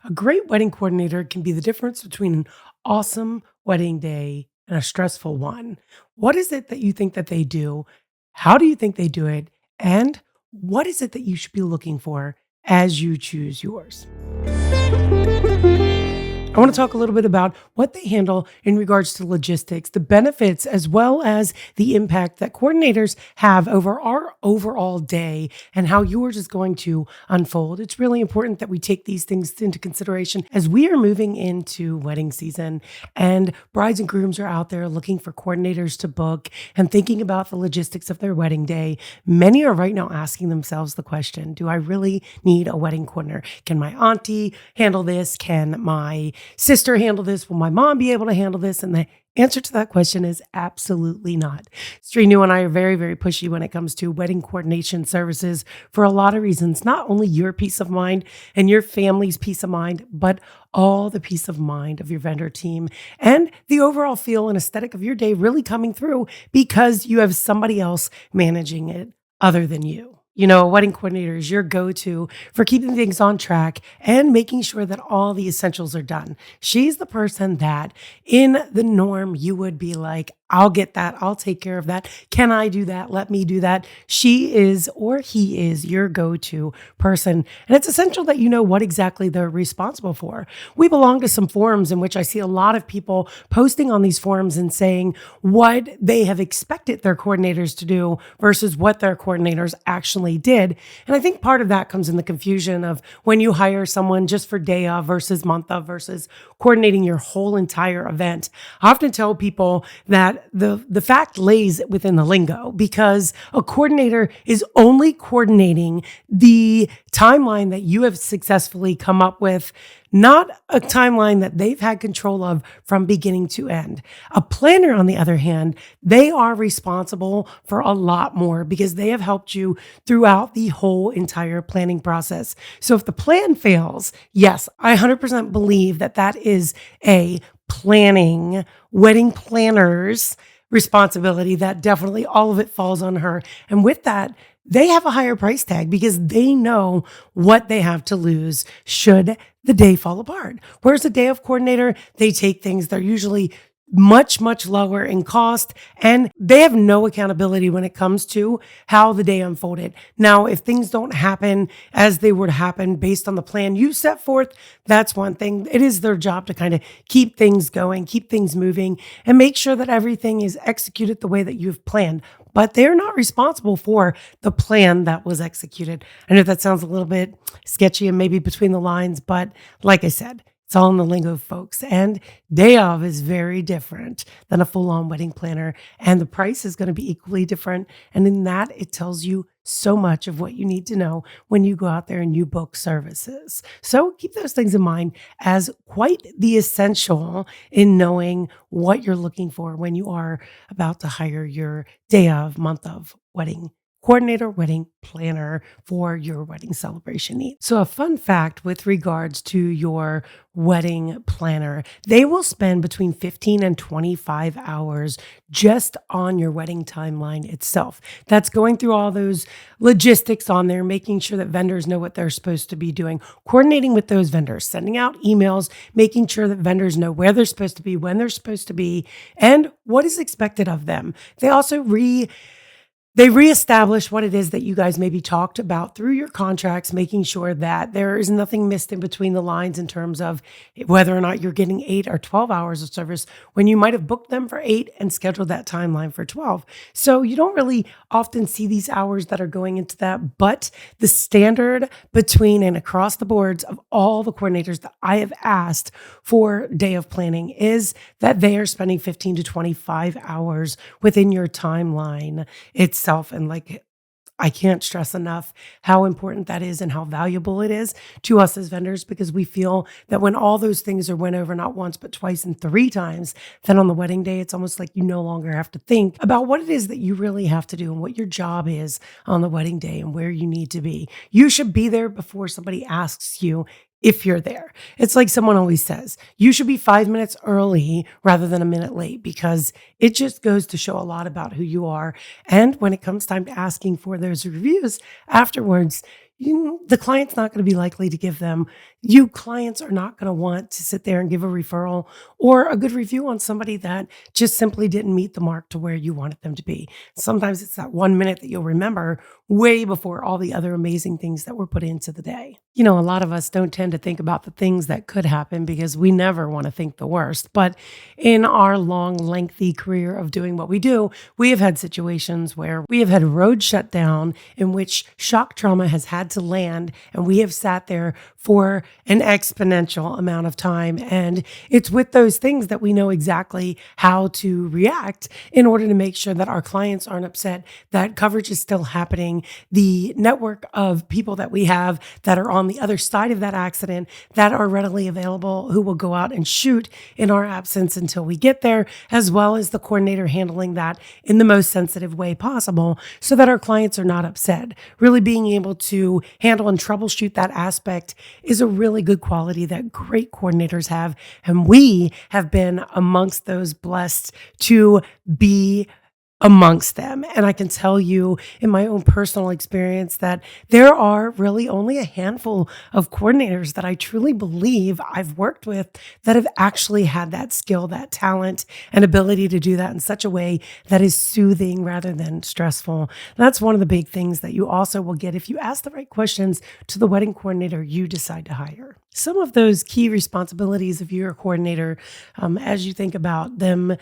A great wedding coordinator can be the difference between an awesome wedding day and a stressful one. What is it that you think that they do? How do you think they do it? And what is it that you should be looking for as you choose yours? I want to talk a little bit about what they handle in regards to logistics, the benefits, as well as the impact that coordinators have over our overall day and how yours is going to unfold. It's really important that we take these things into consideration as we are moving into wedding season and brides and grooms are out there looking for coordinators to book and thinking about the logistics of their wedding day. Many are right now asking themselves the question, do I really need a wedding coordinator? Can my auntie handle this? Can my sister handle this? Will my mom be able to handle this? And the answer to that question is absolutely not. Strinu and I are very, very pushy when it comes to wedding coordination services for a lot of reasons, not only your peace of mind and your family's peace of mind, but all the peace of mind of your vendor team and the overall feel and aesthetic of your day really coming through because you have somebody else managing it other than you. You know, a wedding coordinator is your go-to for keeping things on track and making sure that all the essentials are done. She's the person that in the norm, you would be like, I'll get that. I'll take care of that. Can I do that? Let me do that. She is, or he is, your go-to person. And it's essential that you know what exactly they're responsible for. We belong to some forums in which I see a lot of people posting on these forums and saying what they have expected their coordinators to do versus what their coordinators actually did. And I think part of that comes in the confusion of when you hire someone just for day of versus month of versus coordinating your whole entire event. I often tell people that the fact lays within the lingo because a coordinator is only coordinating the timeline that you have successfully come up with, not a timeline that they've had control of from beginning to end. A planner, on the other hand, they are responsible for a lot more because they have helped you throughout the whole entire planning process. So if the plan fails, yes, I 100% believe that that is a wedding planner's responsibility, that definitely all of it falls on her. And with that, they have a higher price tag because they know what they have to lose should the day fall apart. Whereas a day of coordinator, they take things, they're usually much, much lower in cost, and they have no accountability when it comes to how the day unfolded. Now, if things don't happen as they would happen based on the plan you set forth, that's one thing. It is their job to kind of keep things going, keep things moving, and make sure that everything is executed the way that you've planned. But they're not responsible for the plan that was executed. I know that sounds a little bit sketchy and maybe between the lines, but like I said, it's all in the lingo, folks. And day of is very different than a full-on wedding planner. And the price is going to be equally different. And in that, it tells you so much of what you need to know when you go out there and you book services. So keep those things in mind as quite the essential in knowing what you're looking for when you are about to hire your day of, month of wedding coordinator, wedding planner for your wedding celebration needs. So a fun fact with regards to your wedding planner, they will spend between 15 and 25 hours just on your wedding timeline itself. That's going through all those logistics on there, making sure that vendors know what they're supposed to be doing, coordinating with those vendors, sending out emails, making sure that vendors know where they're supposed to be, when they're supposed to be, and what is expected of them. They also They reestablish what it is that you guys maybe talked about through your contracts, making sure that there is nothing missed in between the lines in terms of whether or not you're getting 8 or 12 hours of service when you might have booked them for 8 and scheduled that timeline for 12. So you don't really often see these hours that are going into that, but the standard between and across the boards of all the coordinators that I have asked for day of planning is that they are spending 15 to 25 hours within your timeline itself. And like, I can't stress enough how important that is and how valuable it is to us as vendors, because we feel that when all those things are went over not once, but twice and 3 times, then on the wedding day, it's almost like you no longer have to think about what it is that you really have to do and what your job is on the wedding day and where you need to be. You should be there before somebody asks you if you're there. It's like someone always says, you should be 5 minutes early rather than a minute late, because it just goes to show a lot about who you are. And when it comes time to asking for those reviews afterwards, the client's not going to be likely to give them. You clients are not going to want to sit there and give a referral or a good review on somebody that just simply didn't meet the mark to where you wanted them to be. Sometimes it's that 1 minute that you'll remember way before all the other amazing things that were put into the day. A lot of us don't tend to think about the things that could happen because we never want to think the worst. But in our long, lengthy career of doing what we do, we have had situations where we have had roads shut down in which shock trauma has had to land, and we have sat there for an exponential amount of time. And it's with those things that we know exactly how to react in order to make sure that our clients aren't upset, that coverage is still happening, the network of people that we have that are on the other side of that accident that are readily available, who will go out and shoot in our absence until we get there, as well as the coordinator handling that in the most sensitive way possible so that our clients are not upset. Really being able to handle and troubleshoot that aspect is a really good quality that great coordinators have. And we have been amongst those blessed to be amongst them. And I can tell you in my own personal experience that there are really only a handful of coordinators that I truly believe I've worked with that have actually had that skill, that talent, and ability to do that in such a way that is soothing rather than stressful. That's one of the big things that you also will get if you ask the right questions to the wedding coordinator you decide to hire. Some of those key responsibilities of your coordinator, as you think about them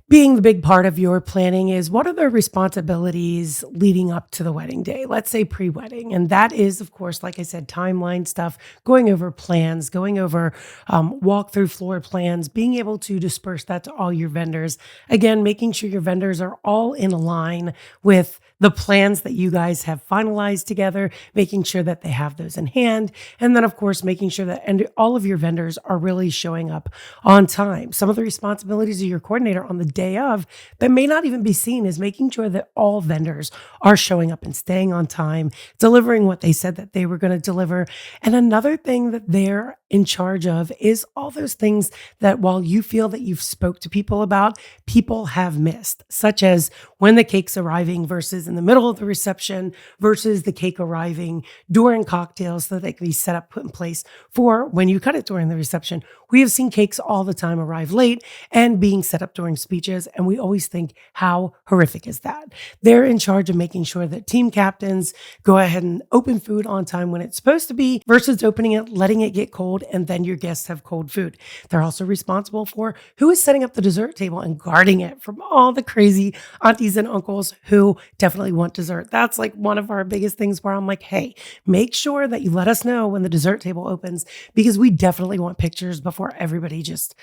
being the big part of your planning, is what are the responsibilities leading up to the wedding day? Let's say pre-wedding. And that is, of course, like I said, timeline stuff, going over plans, going over walkthrough floor plans, being able to disperse that to all your vendors. Again, making sure your vendors are all in line with the plans that you guys have finalized together, making sure that they have those in hand. And then, of course, making sure that all of your vendors are really showing up on time. Some of the responsibilities of your coordinator on the day of that may not even be seen is making sure that all vendors are showing up and staying on time, delivering what they said that they were going to deliver. And another thing that they're in charge of is all those things that while you feel that you've spoke to people about, people have missed, such as when the cake's arriving versus in the middle of the reception versus the cake arriving during cocktails so that they can be set up, put in place for when you cut it during the reception. We have seen cakes all the time arrive late and being set up during speeches, and we always think, how horrific is that? They're in charge of making sure that team captains go ahead and open food on time when it's supposed to be versus opening it, letting it get cold, and then your guests have cold food. They're also responsible for who is setting up the dessert table and guarding it from all the crazy aunties and uncles who definitely want dessert. That's like one of our biggest things where I'm like, hey, make sure that you let us know when the dessert table opens because we definitely want pictures before everybody just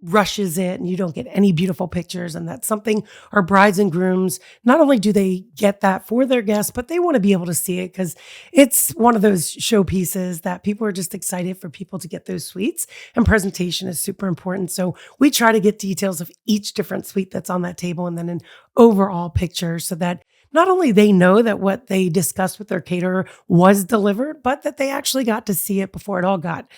rushes it and you don't get any beautiful pictures. And that's something our brides and grooms, not only do they get that for their guests, but they want to be able to see it because it's one of those showpieces that people are just excited for people to get those suites, and presentation is super important. So we try to get details of each different suite that's on that table and then an overall picture so that not only they know that what they discussed with their caterer was delivered, but that they actually got to see it before it all got,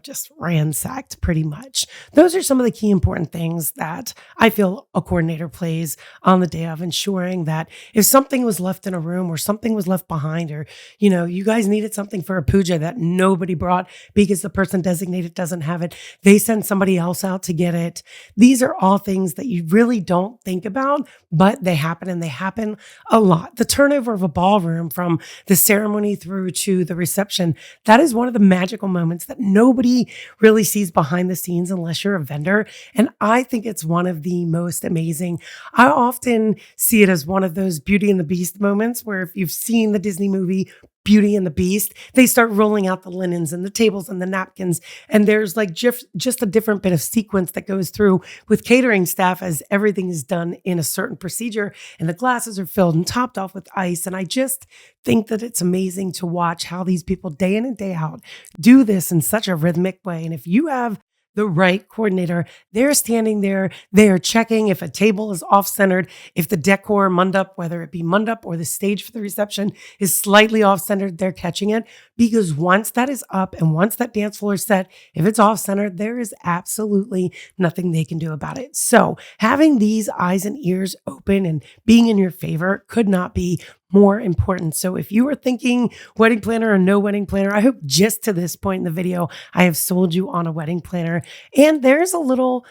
just ransacked pretty much. Those are some of the key important things that I feel a coordinator plays on the day of, ensuring that if something was left in a room or something was left behind, or, you guys needed something for a puja that nobody brought because the person designated doesn't have it, they send somebody else out to get it. These are all things that you really don't think about, but they happen, and they happen a lot. The turnover of a ballroom from the ceremony through to the reception, that is one of the magical moments that nobody really sees behind the scenes unless you're a vendor. And I think it's one of the most amazing. I often see it as one of those Beauty and the Beast moments where if you've seen the Disney movie Beauty and the Beast, they start rolling out the linens and the tables and the napkins. And there's like just a different bit of sequence that goes through with catering staff as everything is done in a certain procedure and the glasses are filled and topped off with ice. And I just think that it's amazing to watch how these people day in and day out do this in such a rhythmic way. And if you have the right coordinator, they're standing there, they are checking if a table is off-centered, if the decor mandap, whether it be mandap or the stage for the reception is slightly off-centered, they're catching it. Because once that is up and once that dance floor is set, if it's off-centered, there is absolutely nothing they can do about it. So having these eyes and ears open and being in your favor could not be more important. So if you were thinking wedding planner or no wedding planner, I hope just to this point in the video, I have sold you on a wedding planner. And there's a little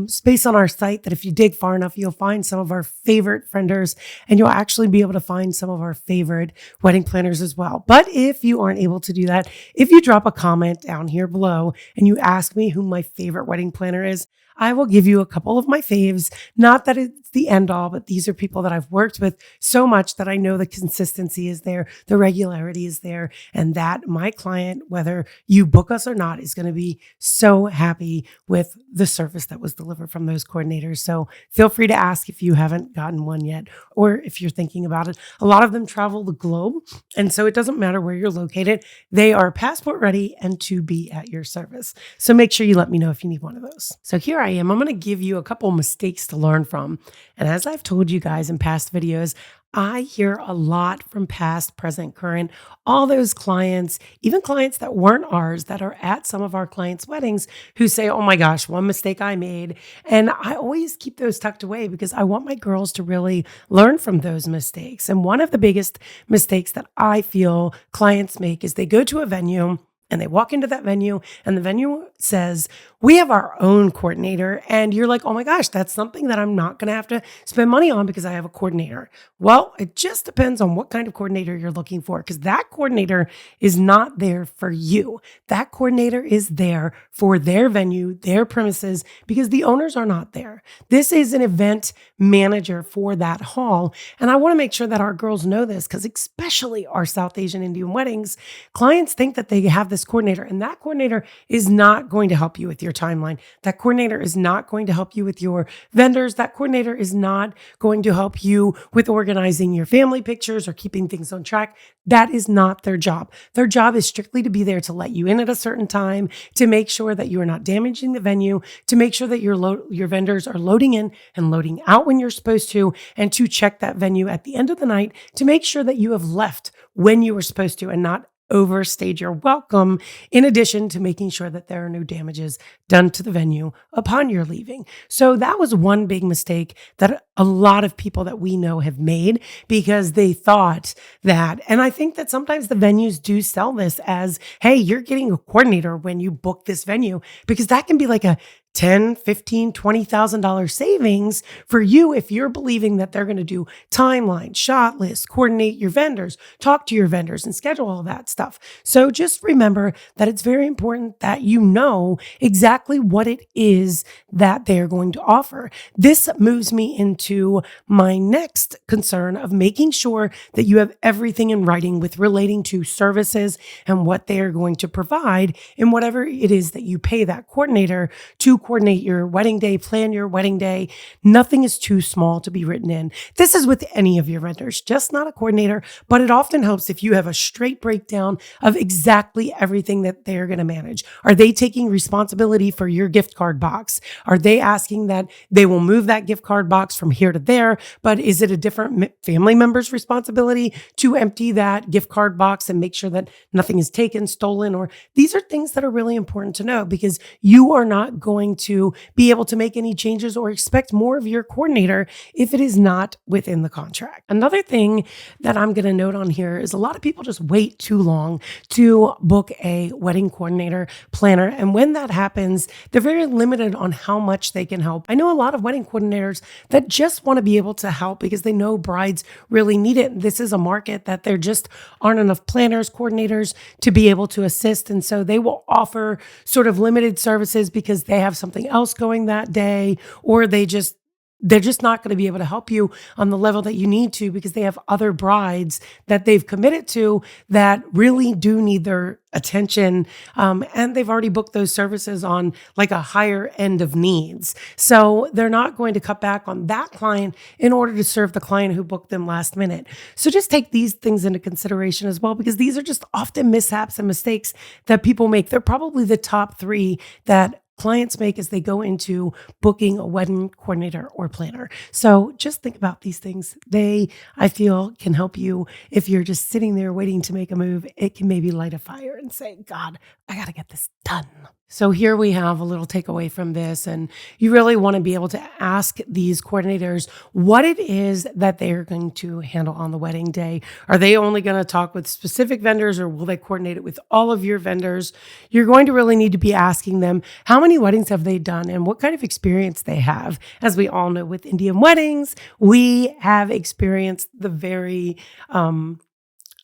space on our site that if you dig far enough, you'll find some of our favorite frienders, and you'll actually be able to find some of our favorite wedding planners as well. But if you aren't able to do that, if you drop a comment down here below and you ask me who my favorite wedding planner is, I will give you a couple of my faves. Not that it's the end all, but these are people that I've worked with so much that I know the consistency is there, the regularity is there, and that my client, whether you book us or not, is going to be so happy with the service that was delivered from those coordinators. So feel free to ask if you haven't gotten one yet, or if you're thinking about it. A lot of them travel the globe, and so it doesn't matter where you're located. They are passport ready and to be at your service. So make sure you let me know if you need one of those. So here I am. I'm going to give you a couple mistakes to learn from. And as I've told you guys in past videos, I hear a lot from past, present, current, all those clients, even clients that weren't ours that are at some of our clients' weddings who say, oh my gosh, one mistake I made. And I always keep those tucked away because I want my girls to really learn from those mistakes. And one of the biggest mistakes that I feel clients make is they go to a venue and they walk into that venue and the venue says, we have our own coordinator. And you're like, oh my gosh, that's something that I'm not going to have to spend money on because I have a coordinator. Well, it just depends on what kind of coordinator you're looking for, because that coordinator is not there for you. That coordinator is there for their venue, their premises, because the owners are not there. This is an event manager for that hall. And I want to make sure that our girls know this, because especially our South Asian Indian weddings, clients think that they have this coordinator, and that coordinator is not going to help you with your timeline. That coordinator is not going to help you with your vendors. That coordinator is not going to help you with organizing your family pictures or keeping things on track. That is not their job. Their job is strictly to be there to let you in at a certain time, to make sure that you are not damaging the venue, to make sure that your vendors are loading in and loading out when you're supposed to, and to check that venue at the end of the night to make sure that you have left when you were supposed to and not overstayed your welcome, in addition to making sure that there are no damages done to the venue upon your leaving. So that was one big mistake that a lot of people that we know have made, because they thought that, and I think that sometimes the venues do sell this as, hey, you're getting a coordinator when you book this venue, because that can be like a $10, $15, $20,000 savings for you if you're believing that they're going to do timeline, shot list, coordinate your vendors, talk to your vendors, and schedule all that stuff. So just remember that it's very important that you know exactly what it is that they're going to offer. This moves me into my next concern of making sure that you have everything in writing with relating to services and what they are going to provide in whatever it is that you pay that coordinator to coordinate your wedding day, plan your wedding day. Nothing is too small to be written in. This is with any of your vendors, just not a coordinator, but it often helps if you have a straight breakdown of exactly everything that they're going to manage. Are they taking responsibility for your gift card box? Are they asking that they will move that gift card box from here to there, but is it a different family member's responsibility to empty that gift card box and make sure that nothing is taken, stolen? Or these are things that are really important to know, because you are not going to be able to make any changes or expect more of your coordinator if it is not within the contract. Another thing that I'm going to note on here is a lot of people just wait too long to book a wedding coordinator planner. And when that happens, they're very limited on how much they can help. I know a lot of wedding coordinators that just want to be able to help because they know brides really need it. This is a market that there just aren't enough planners, coordinators to be able to assist. And so they will offer sort of limited services because they have something else going that day, or they're just not going to be able to help you on the level that you need to because they have other brides that they've committed to that really do need their attention. And they've already booked those services on like a higher end of needs. So they're not going to cut back on that client in order to serve the client who booked them last minute. So just take these things into consideration as well, because these are just often mishaps and mistakes that people make. They're probably the top three that clients make as they go into booking a wedding coordinator or planner. So just think about these things. They, I feel, can help you if you're just sitting there waiting to make a move. It can maybe light a fire and say, God, I got to get this done. So here we have a little takeaway from this, and you really want to be able to ask these coordinators what it is that they are going to handle on the wedding day. Are they only going to talk with specific vendors, or will they coordinate it with all of your vendors? You're going to really need to be asking them how many weddings have they done and what kind of experience they have. As we all know, with Indian weddings, we have experienced the very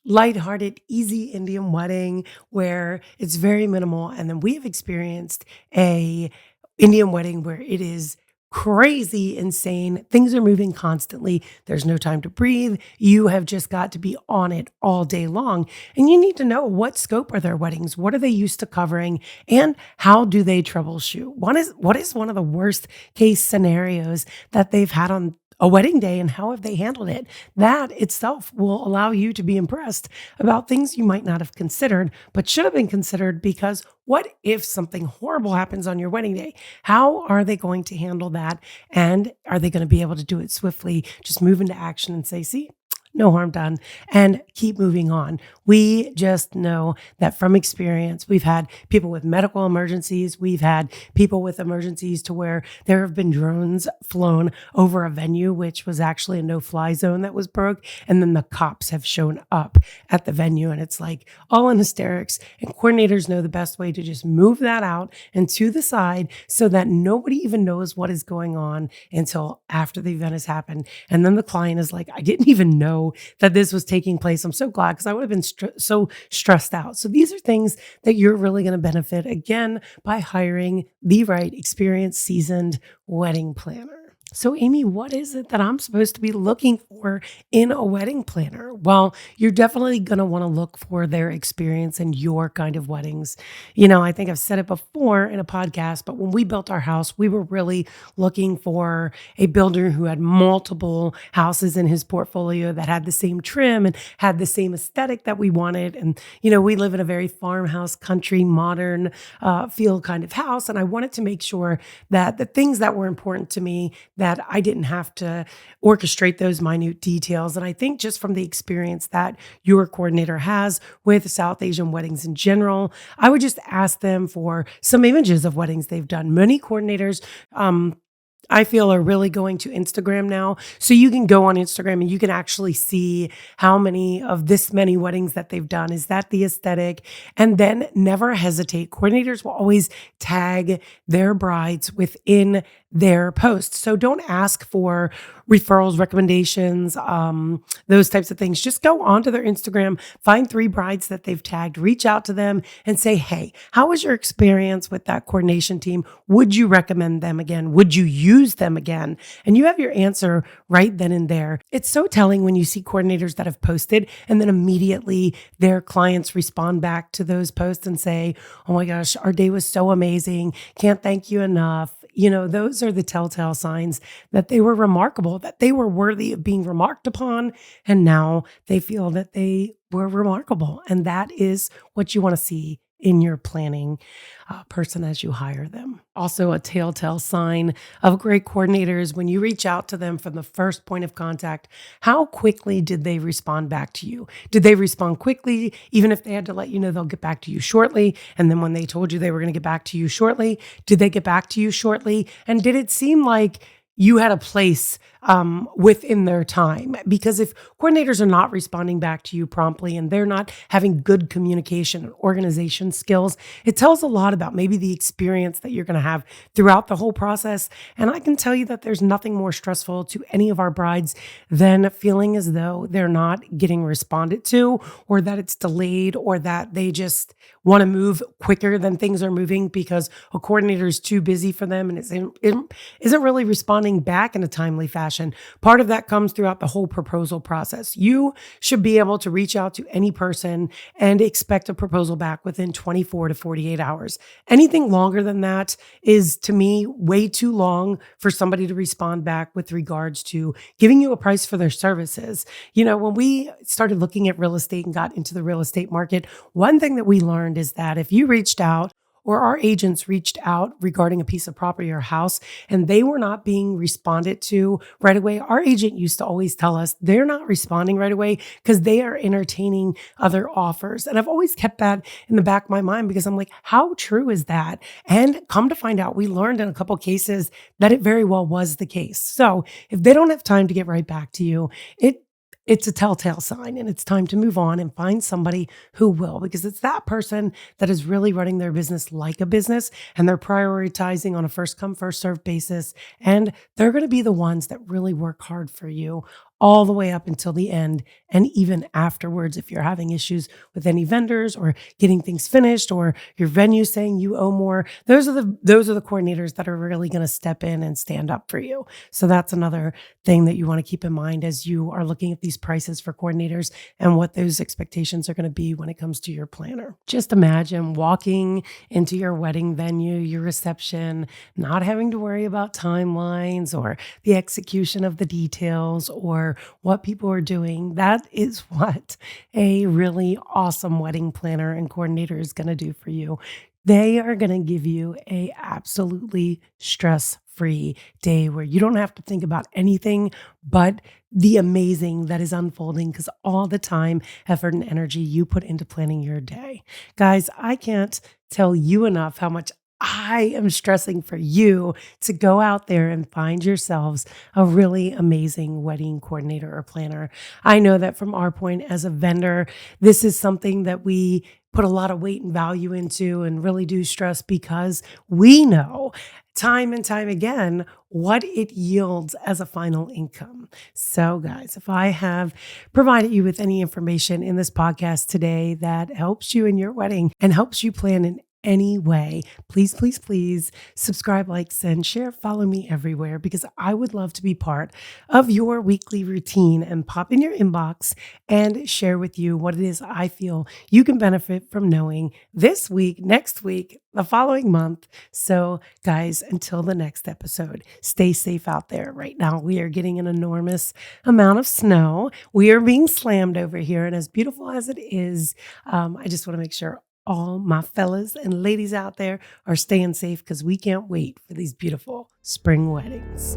lighthearted, easy Indian wedding where it's very minimal. And then we have experienced a Indian wedding where it is crazy, insane. Things are moving constantly. There's no time to breathe. You have just got to be on it all day long. And you need to know what scope are their weddings? What are they used to covering? And how do they troubleshoot? What is one of the worst case scenarios that they've had on a wedding day, and how have they handled it? That itself will allow you to be impressed about things you might not have considered, but should have been considered, because what if something horrible happens on your wedding day? How are they going to handle that? And are they going to be able to do it swiftly? Just move into action and say, see, no harm done, and keep moving on. We just know that from experience, we've had people with medical emergencies. We've had people with emergencies to where there have been drones flown over a venue, which was actually a no-fly zone that was broke. And then the cops have shown up at the venue, and it's like all in hysterics. And coordinators know the best way to just move that out and to the side so that nobody even knows what is going on until after the event has happened. And then the client is like, I didn't even know that this was taking place. I'm so glad, because I would have been so stressed out. So these are things that you're really going to benefit, again, by hiring the right experienced, seasoned wedding planner. So Amy, what is it that I'm supposed to be looking for in a wedding planner? Well, you're definitely going to want to look for their experience in your kind of weddings. I think I've said it before in a podcast, but when we built our house, we were really looking for a builder who had multiple houses in his portfolio that had the same trim and had the same aesthetic that we wanted. And, we live in a very farmhouse, country, modern feel kind of house. And I wanted to make sure that the things that were important to me, that I didn't have to orchestrate those minute details. And I think just from the experience that your coordinator has with South Asian weddings in general, I would just ask them for some images of weddings they've done. Many coordinators, I feel, are really going to Instagram now. So you can go on Instagram and you can actually see how many of this many weddings that they've done. Is that the aesthetic? And then never hesitate. Coordinators will always tag their brides within their posts. So don't ask for referrals, recommendations, those types of things. Just go onto their Instagram, find 3 brides that they've tagged, reach out to them and say, hey, how was your experience with that coordination team? Would you recommend them again? Would you use them again? And you have your answer right then and there. It's so telling when you see coordinators that have posted and then immediately their clients respond back to those posts and say, oh my gosh, our day was so amazing. Can't thank you enough. Those are the telltale signs that they were remarkable, that they were worthy of being remarked upon. And now they feel that they were remarkable. And that is what you want to see in your planning person as you hire them. Also, a telltale sign of great coordinators, when you reach out to them from the first point of contact, how quickly did they respond back to you? Did they respond quickly, even if they had to let you know they'll get back to you shortly? And then when they told you they were going to get back to you shortly, did they get back to you shortly? And did it seem like you had a place within their time? Because if coordinators are not responding back to you promptly and they're not having good communication and organization skills, it tells a lot about maybe the experience that you're going to have throughout the whole process. And I can tell you that there's nothing more stressful to any of our brides than feeling as though they're not getting responded to, or that it's delayed, or that they just want to move quicker than things are moving because a coordinator is too busy for them and isn't really responding back in a timely fashion. Part of that comes throughout the whole proposal process. You should be able to reach out to any person and expect a proposal back within 24 to 48 hours. Anything longer than that is, to me, way too long for somebody to respond back with regards to giving you a price for their services. When we started looking at real estate and got into the real estate market, one thing that we learned is that if you reached out or our agents reached out regarding a piece of property or house and they were not being responded to right away, our agent used to always tell us they're not responding right away because they are entertaining other offers. And I've always kept that in the back of my mind because I'm like, how true is that? And come to find out, we learned in a couple cases that it very well was the case. So if they don't have time to get right back to you, it's a telltale sign and it's time to move on and find somebody who will, because it's that person that is really running their business like a business and they're prioritizing on a first come, first served basis. And they're going to be the ones that really work hard for you all the way up until the end. And even afterwards, if you're having issues with any vendors or getting things finished or your venue saying you owe more, those are the coordinators that are really going to step in and stand up for you. So that's another thing that you want to keep in mind as you are looking at these prices for coordinators and what those expectations are going to be when it comes to your planner. Just imagine walking into your wedding venue, your reception, not having to worry about timelines or the execution of the details or what people are doing. That is what a really awesome wedding planner and coordinator is going to do for you. They are going to give you a absolutely stress-free day where you don't have to think about anything but the amazing that is unfolding because all the time, effort, and energy you put into planning your day. Guys, I can't tell you enough how much I am stressing for you to go out there and find yourselves a really amazing wedding coordinator or planner. I know that from our point as a vendor, this is something that we put a lot of weight and value into and really do stress because we know time and time again what it yields as a final income. So guys, if I have provided you with any information in this podcast today that helps you in your wedding and helps you plan in any way, please, please, please subscribe, like, send, share, follow me everywhere because I would love to be part of your weekly routine and pop in your inbox and share with you what it is I feel you can benefit from knowing this week, next week, the following month. So guys, until the next episode, stay safe out there. Right now, we are getting an enormous amount of snow. We are being slammed over here. And as beautiful as it is, I just want to make sure all my fellas and ladies out there are staying safe because we can't wait for these beautiful spring weddings.